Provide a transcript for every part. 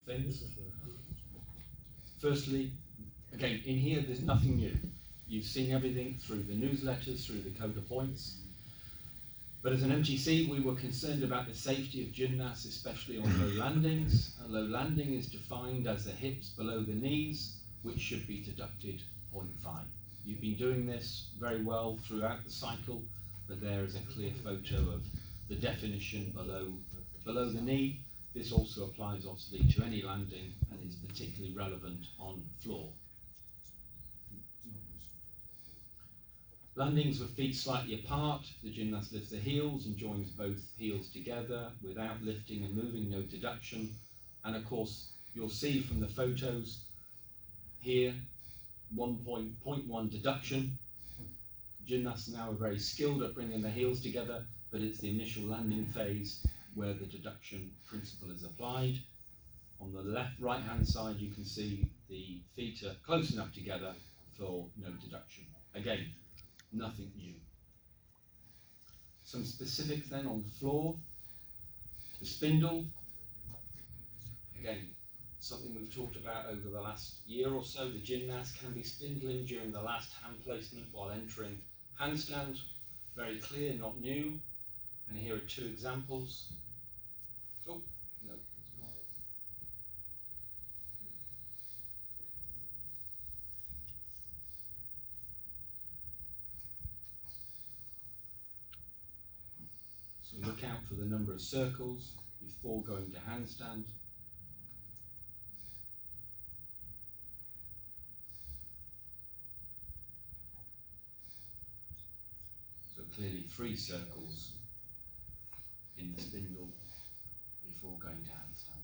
things. Firstly, again, in here there's nothing new. You've seen everything through the newsletters, through the code of points. But as an MGC, we were concerned about the safety of gymnasts, especially on low landings. A low landing is defined as the hips below the knees, which should be deducted 0.5. You've been doing this very well throughout the cycle, but there is a clear photo of the definition below the knee. This also applies obviously to any landing and is particularly relevant on floor. Landings with feet slightly apart, the gymnast lifts the heels and joins both heels together without lifting and moving, no deduction. And of course, you'll see from the photos here, 1.1 deduction. Gymnasts now are very skilled at bringing the heels together, but it's the initial landing phase where the deduction principle is applied. On the right-hand side, you can see the feet are close enough together for no deduction. Again, nothing new. Some specifics then on the floor. The spindle, again, something we've talked about over the last year or so. The gymnast can be spindling during the last hand placement while entering handstand. Very clear, not new. And here are two examples. Oh, no, it's not. So look out for the number of circles before going to handstand. So clearly 3 circles in the spindle before going to handstand.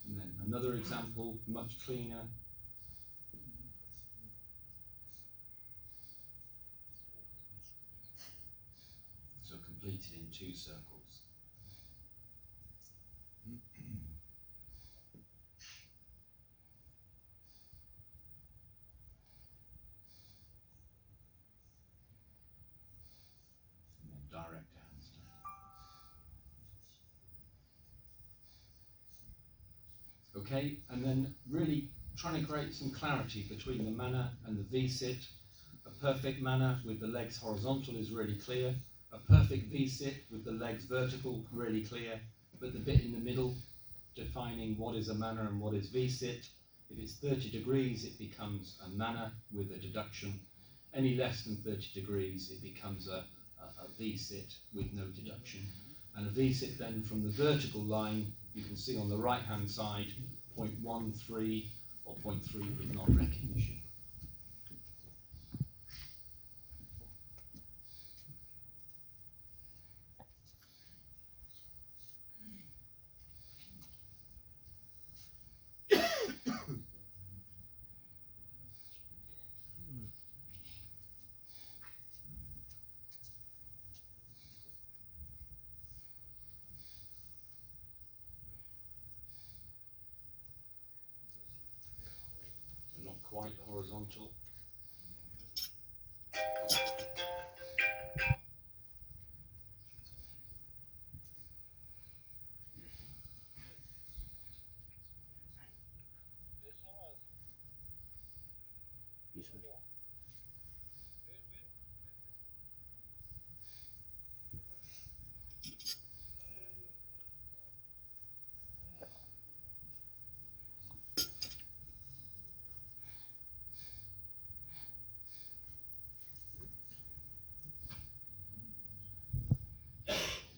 And then another example, much cleaner. So completed in 2 circles. And then direct handstand. Okay, and then really trying to create some clarity between the manner and the V-sit. A perfect manner with the legs horizontal is really clear. A perfect V-sit with the legs vertical, really clear. But the bit in the middle, defining what is a manner and what is V-sit. If it's 30 degrees, it becomes a manner with a deduction. Any less than 30 degrees, it becomes a V-sit with no deduction. And a V-sit then from the vertical line, you can see on the right-hand side, 0.13 or 0.3 with non-recognition. Not quite horizontal.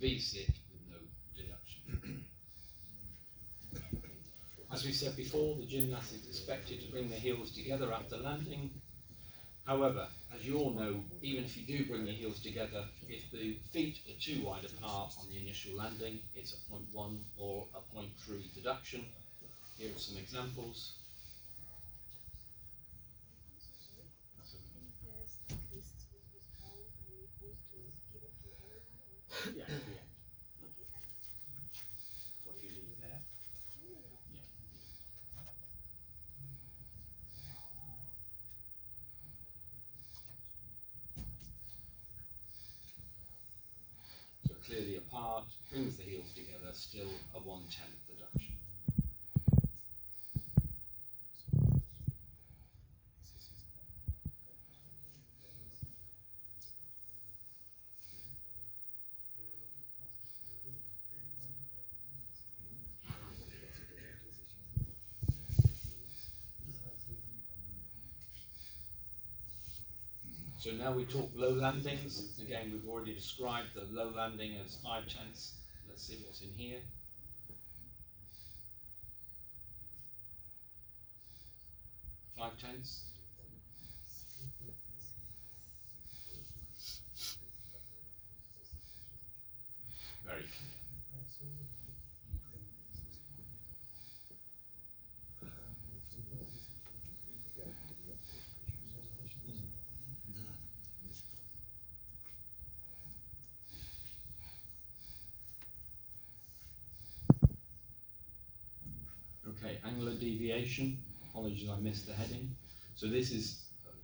V-sit with no deduction. As we said before, the gymnast is expected to bring the heels together after landing. However, as you all know, even if you do bring the heels together, if the feet are too wide apart on the initial landing, it's a 0.1 or a 0.3 deduction. Here are some examples. Yeah, yeah. What you leave there. Yeah. So clearly apart, brings the heels together, still a 1/10 deduction. So now we talk low landings. Again, we've already described the low landing as 5/10. Let's see what's in here. Five tenths. Very clear. Okay, angular deviation. Apologies, I missed the heading. So this is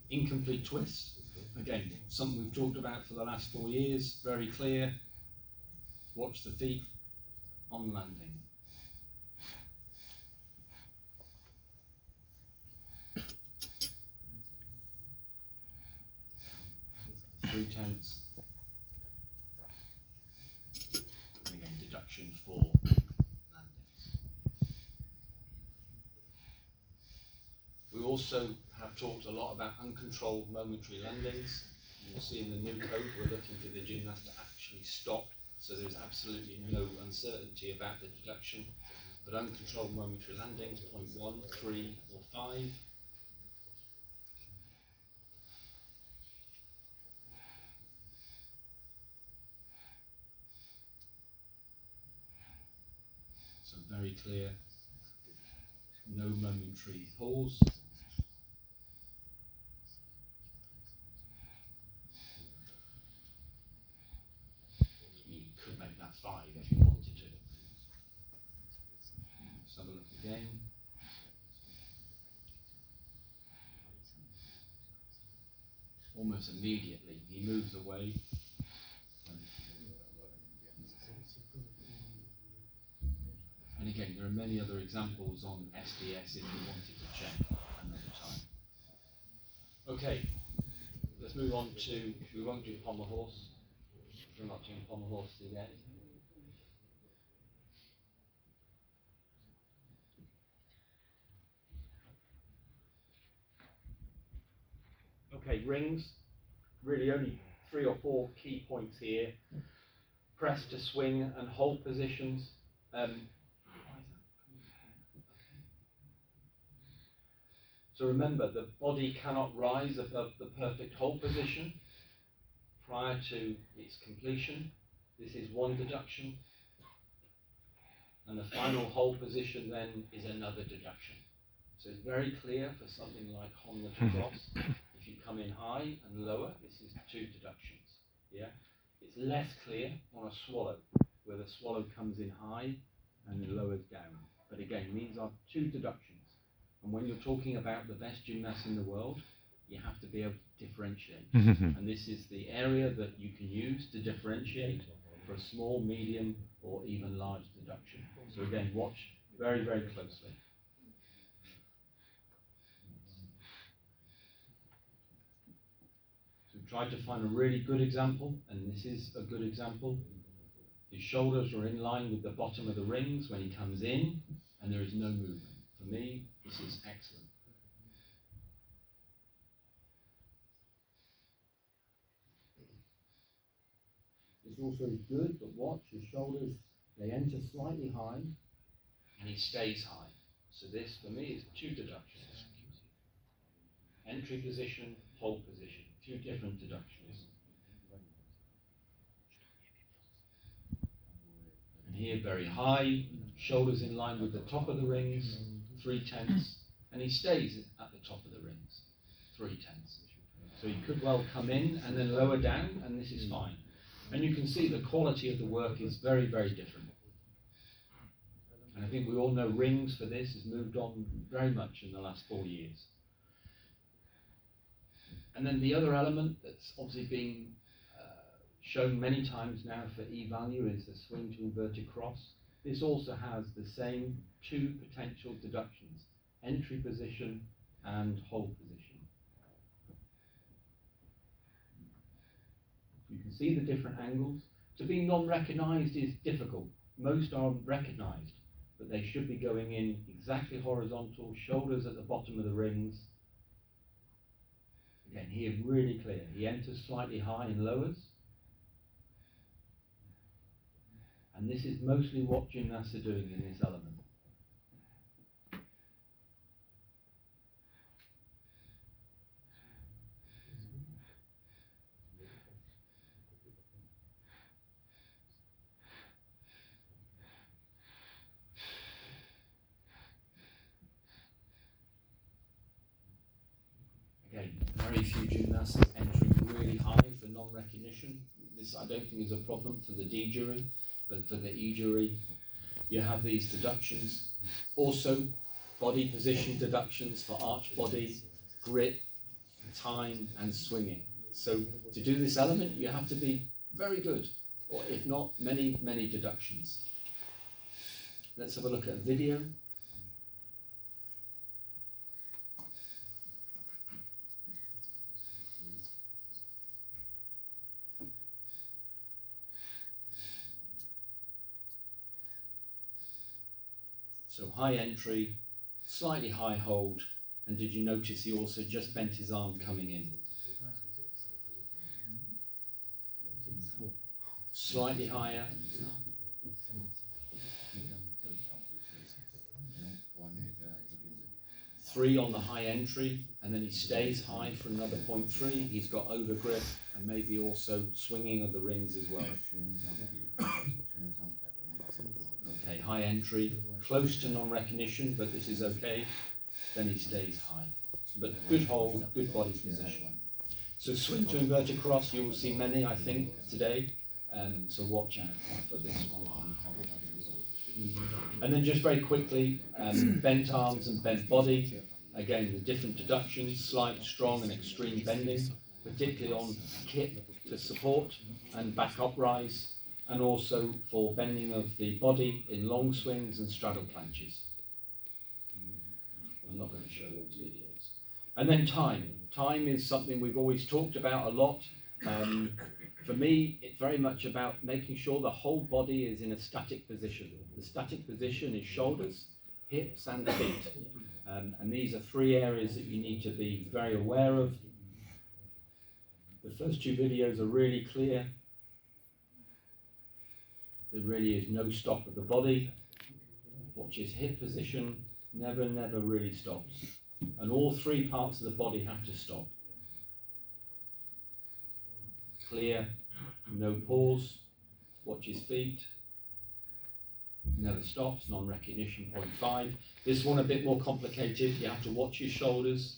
incomplete twist. Again, something we've talked about for the last 4 years. Very clear. Watch the feet on landing. 3/10. And again, deduction for landing. We also have talked a lot about uncontrolled momentary landings. You'll see in the new code we're looking for the gymnast to actually stop, so there's absolutely no uncertainty about the deduction. But uncontrolled momentary landings, 0.1, 3 or 5. So very clear, no momentary pause. You could make that 5 if you wanted to. Let's have a look again. Almost immediately he moves away. And again, there are many other examples on SDS if you wanted to check another time. Okay, let's move on to, we won't do pommel horse. We're not doing pommel horse today. Okay, rings. Really only 3 or 4 key points here. Press to swing and hold positions. So remember, the body cannot rise above the perfect hold position prior to its completion. This is one deduction. And the final hold position then is another deduction. So it's very clear for something like Honda to cross. If you come in high and lower, this is 2 deductions. Yeah? It's less clear on a swallow, where the swallow comes in high and lowers down. But again, these are 2 deductions. And when you're talking about the best gymnasts in the world, you have to be able to differentiate. And this is the area that you can use to differentiate for a small, medium, or even large deduction. So again, watch very, very closely. So try to find a really good example, and this is a good example. His shoulders are in line with the bottom of the rings when he comes in, and there is no movement. For me, this is excellent. This also is good, but watch, his shoulders, they enter slightly high, and he stays high. So this, for me, is 2 deductions. Entry position, hold position, 2 different deductions. And here, very high, shoulders in line with the top of the rings, 3/10, and he stays at the top of the rings, 3/10. So he could well come in and then lower down, and this is fine. And you can see the quality of the work is very, very different. And I think we all know rings for this has moved on very much in the last 4 years. And then the other element that's obviously been shown many times now for E-value is the swing to inverted cross. This also has the same 2 potential deductions, entry position and hold position. You can see the different angles. To be non-recognized is difficult. Most are recognized, but they should be going in exactly horizontal, shoulders at the bottom of the rings. Again, here really clear. He enters slightly high and lowers. And this is mostly what gymnasts are doing in this element. Again, very few gymnasts entering really high for non-recognition. This I don't think is a problem for the D jury, but for the E jury, you have these deductions. Also, body position deductions for arch body, grip, time, and swinging. So to do this element, you have to be very good, or if not, many, many deductions. Let's have a look at a video. So high entry, slightly high hold, and did you notice he also just bent his arm coming in? Slightly higher. Three on the high entry, and then he stays high for another 0.3. He's got over grip and maybe also swinging of the rings as well. Okay, high entry, close to non-recognition, but this is okay. Then he stays high. But good hold, good body position. So swing to inverted cross, you will see many, I think, today. So watch out for this one. And then just very quickly, bent arms and bent body. Again, the different deductions, slight, strong and extreme bending, particularly on kip to support and back uprise, and also for bending of the body in long swings and straddle planches. I'm not going to show those videos. And then time. Time is something we've always talked about a lot. For me, it's very much about making sure the whole body is in a static position. The static position is shoulders, hips and feet. And these are 3 areas that you need to be very aware of. The first 2 videos are really clear. There really is no stop of the body. Watch his hip position, never really stops. And all 3 parts of the body have to stop. Clear, no pause, watch his feet, never stops, non-recognition 0.5. This one a bit more complicated, you have to watch his shoulders.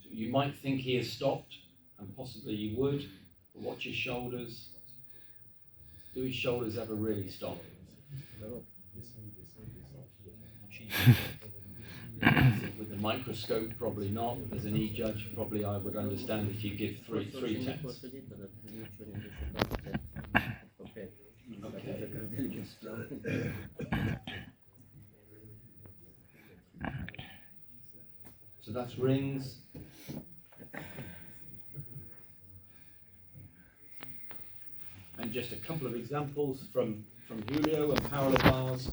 So you might think he has stopped, and possibly you would, but watch his shoulders. Do his shoulders ever really stop? With the microscope, probably not. As an E-judge, probably I would understand if you give 3 tenths. Okay. So that's rings. And just a couple of examples from Julio and parallel bars.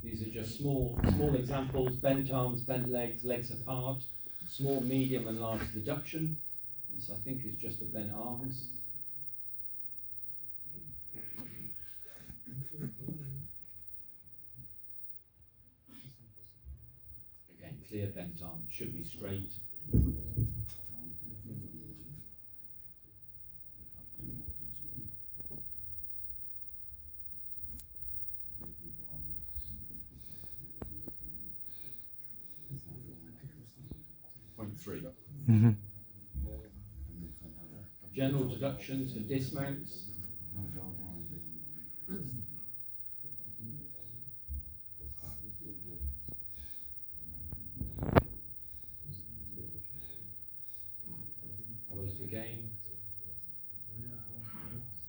These are just small examples, bent arms, bent legs, legs apart, small, medium and large deduction. This I think is just the bent arms. Again, clear bent arms, should be straight. 3. Mm-hmm. General deductions and dismounts. Close the game.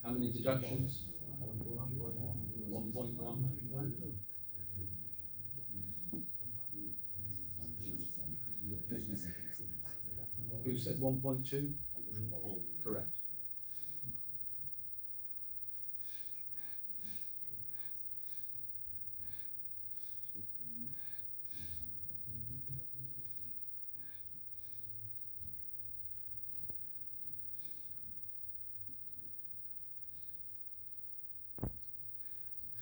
How many deductions? 1.1. Who said 1.2? Correct.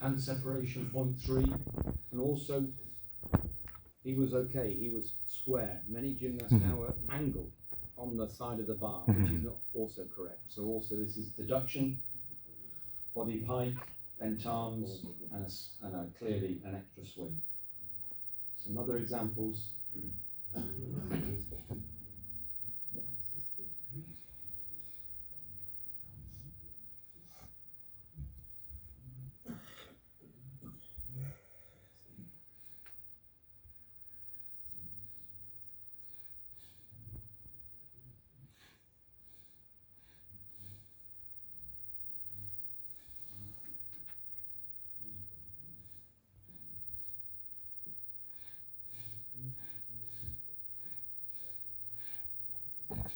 Hand separation 0.3, and also he was okay, he was square. Many gymnasts now are angled on the side of the bar, which is not also correct. So also this is deduction, body pike, bent arms, and clearly an extra swing. Some other examples.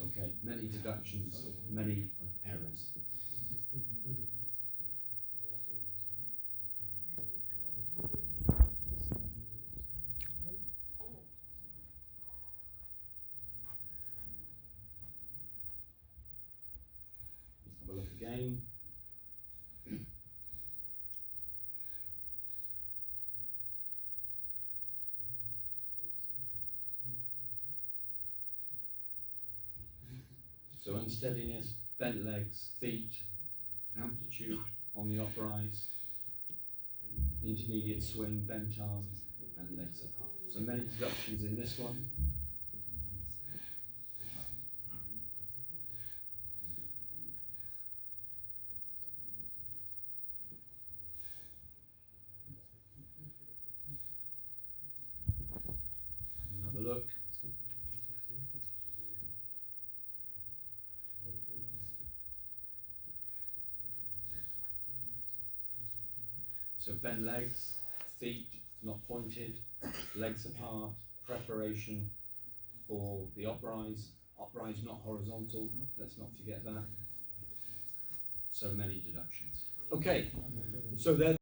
Okay, many deductions, many errors. Let's have a look again. So unsteadiness, bent legs, feet, amplitude on the uprise, intermediate swing, bent arms, and legs apart. So many deductions in this one. Have a look. So bent legs, feet not pointed, legs apart, preparation for the uprise not horizontal, let's not forget that. So many deductions. Okay, so there.